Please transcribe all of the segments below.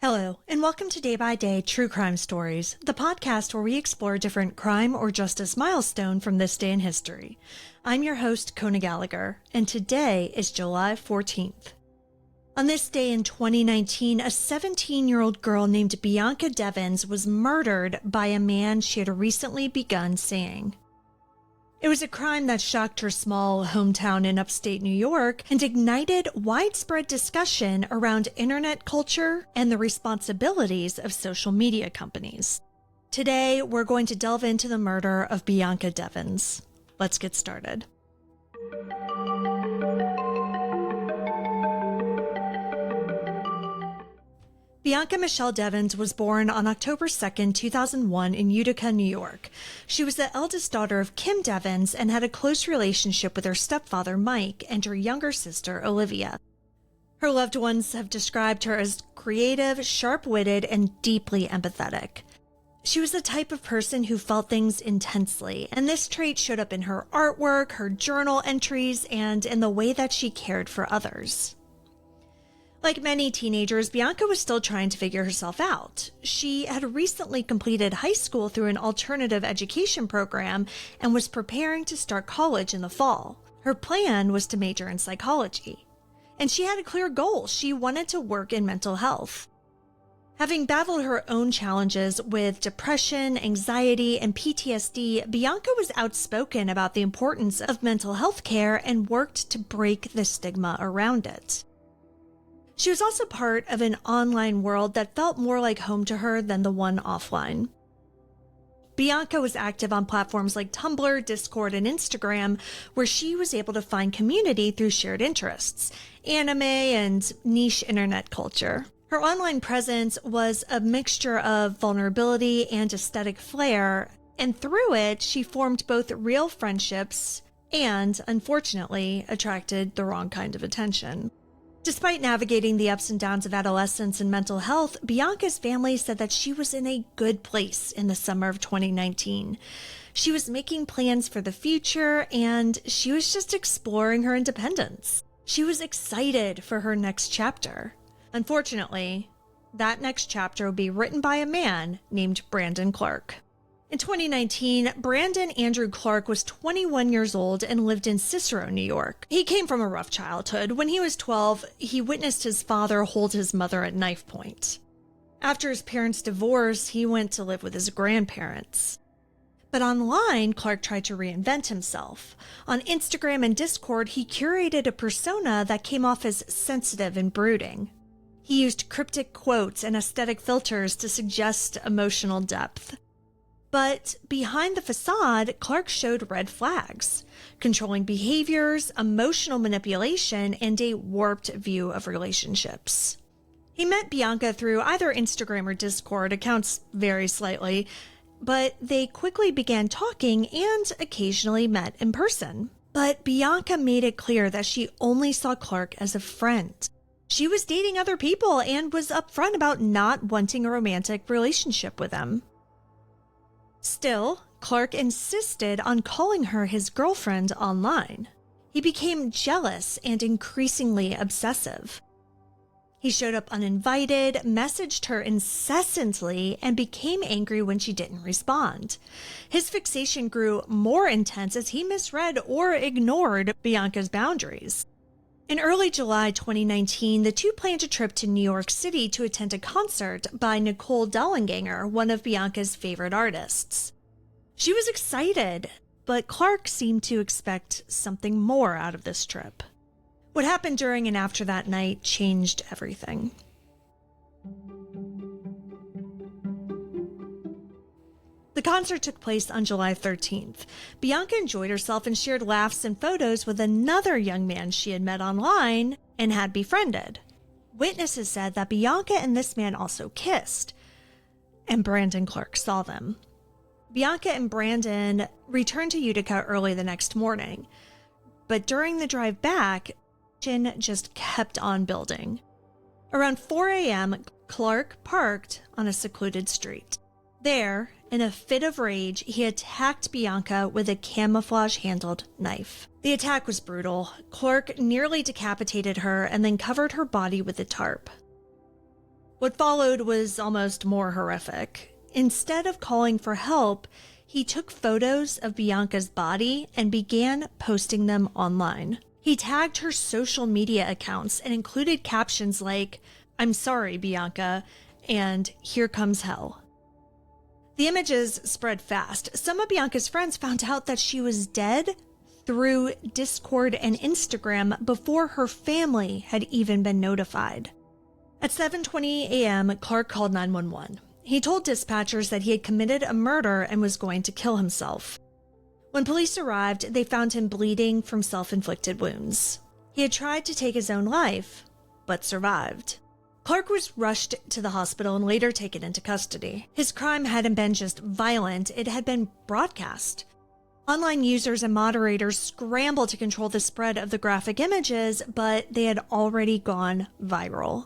Hello, and welcome to Day by Day True Crime Stories, the podcast where we explore a different crime or justice milestone from this day in history. I'm your host, Kona Gallagher, and today is July 14th. On this day in 2019, a 17-year-old girl named Bianca Devins was murdered by a man she had recently begun seeing. It was a crime that shocked her small hometown in upstate New York and ignited widespread discussion around internet culture and the responsibilities of social media companies. Today, we're going to delve into the murder of Bianca Devins. Let's get started. Bianca Michelle Devins was born on October 2, 2001 in Utica, New York. She was the eldest daughter of Kim Devins and had a close relationship with her stepfather, Mike, and her younger sister, Olivia. Her loved ones have described her as creative, sharp-witted, and deeply empathetic. She was the type of person who felt things intensely, and this trait showed up in her artwork, her journal entries, and in the way that she cared for others. Like many teenagers, Bianca was still trying to figure herself out. She had recently completed high school through an alternative education program and was preparing to start college in the fall. Her plan was to major in psychology. And she had a clear goal. She wanted to work in mental health. Having battled her own challenges with depression, anxiety, and PTSD, Bianca was outspoken about the importance of mental health care and worked to break the stigma around it. She was also part of an online world that felt more like home to her than the one offline. Bianca was active on platforms like Tumblr, Discord, and Instagram, where she was able to find community through shared interests, anime, and niche internet culture. Her online presence was a mixture of vulnerability and aesthetic flair, and through it, she formed both real friendships and, unfortunately, attracted the wrong kind of attention. Despite navigating the ups and downs of adolescence and mental health, Bianca's family said that she was in a good place in the summer of 2019. She was making plans for the future, and she was just exploring her independence. She was excited for her next chapter. Unfortunately, that next chapter will be written by a man named Brandon Clark. In 2019, Brandon Andrew Clark was 21 years old and lived in Cicero, New York. He came from a rough childhood. When he was 12, he witnessed his father hold his mother at knife point. After his parents' divorce, he went to live with his grandparents. But online, Clark tried to reinvent himself. On Instagram and Discord, he curated a persona that came off as sensitive and brooding. He used cryptic quotes and aesthetic filters to suggest emotional depth. But behind the facade, Clark showed red flags, controlling behaviors, emotional manipulation, and a warped view of relationships. He met Bianca through either Instagram or Discord, accounts vary slightly, but they quickly began talking and occasionally met in person. But Bianca made it clear that she only saw Clark as a friend. She was dating other people and was upfront about not wanting a romantic relationship with him. Still, Clark insisted on calling her his girlfriend online. He became jealous and increasingly obsessive. He showed up uninvited, messaged her incessantly, and became angry when she didn't respond. His fixation grew more intense as he misread or ignored Bianca's boundaries. In early July 2019, the two planned a trip to New York City to attend a concert by Nicole Dollanganger, one of Bianca's favorite artists. She was excited, but Clark seemed to expect something more out of this trip. What happened during and after that night changed everything. The concert took place on July 13th. Bianca enjoyed herself and shared laughs and photos with another young man she had met online and had befriended. Witnesses said that Bianca and this man also kissed, and Brandon Clark saw them. Bianca and Brandon returned to Utica early the next morning, but during the drive back, tension just kept on building. Around 4 a.m., Clark parked on a secluded street. There, in a fit of rage, he attacked Bianca with a camouflage-handled knife. The attack was brutal. Clark nearly decapitated her and then covered her body with a tarp. What followed was almost more horrific. Instead of calling for help, he took photos of Bianca's body and began posting them online. He tagged her social media accounts and included captions like, "I'm sorry, Bianca," and "Here comes hell." The images spread fast. Some of Bianca's friends found out that she was dead through Discord and Instagram before her family had even been notified. At 7:20 a.m., Clark called 911. He told dispatchers that he had committed a murder and was going to kill himself. When police arrived, they found him bleeding from self-inflicted wounds. He had tried to take his own life, but survived. Clark was rushed to the hospital and later taken into custody. His crime hadn't been just violent, it had been broadcast. Online users and moderators scrambled to control the spread of the graphic images, but they had already gone viral.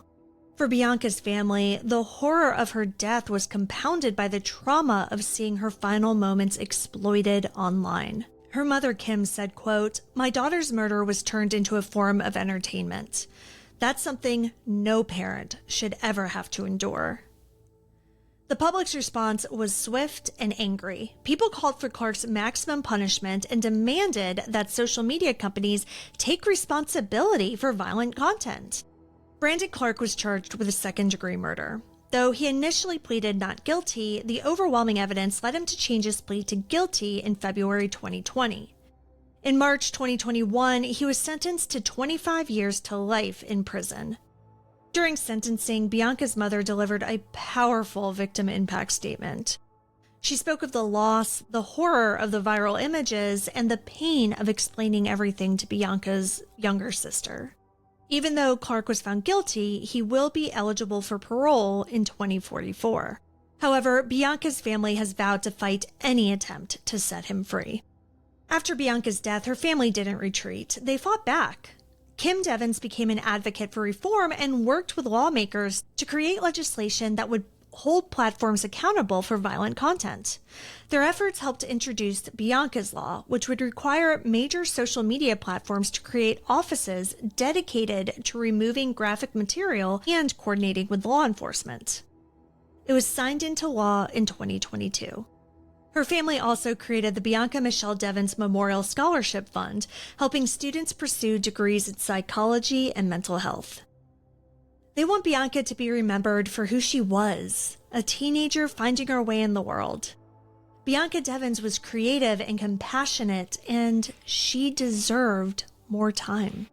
For Bianca's family, the horror of her death was compounded by the trauma of seeing her final moments exploited online. Her mother, Kim, said, quote, "My daughter's murder was turned into a form of entertainment. That's something no parent should ever have to endure." The public's response was swift and angry. People called for Clark's maximum punishment and demanded that social media companies take responsibility for violent content. Brandon Clark was charged with a second-degree murder. Though he initially pleaded not guilty, the overwhelming evidence led him to change his plea to guilty in February 2020. In March 2021, he was sentenced to 25 years to life in prison. During sentencing, Bianca's mother delivered a powerful victim impact statement. She spoke of the loss, the horror of the viral images, and the pain of explaining everything to Bianca's younger sister. Even though Clark was found guilty, he will be eligible for parole in 2044. However, Bianca's family has vowed to fight any attempt to set him free. After Bianca's death, her family didn't retreat. They fought back. Kim Devins became an advocate for reform and worked with lawmakers to create legislation that would hold platforms accountable for violent content. Their efforts helped introduce Bianca's Law, which would require major social media platforms to create offices dedicated to removing graphic material and coordinating with law enforcement. It was signed into law in 2022. Her family also created the Bianca Michelle Devins Memorial Scholarship Fund, helping students pursue degrees in psychology and mental health. They want Bianca to be remembered for who she was, a teenager finding her way in the world. Bianca Devins was creative and compassionate, and she deserved more time.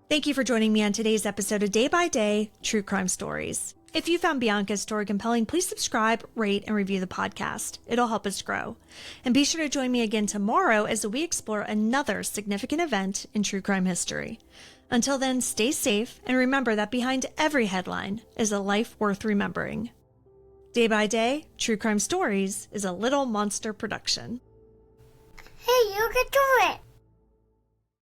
Thank you for joining me on today's episode of Day by Day True Crime Stories. If you found Bianca's story compelling, please subscribe, rate, and review the podcast. It'll help us grow. And be sure to join me again tomorrow as we explore another significant event in true crime history. Until then, stay safe and remember that behind every headline is a life worth remembering. Day by Day, True Crime Stories is a Little Monster production. Hey, you can do it!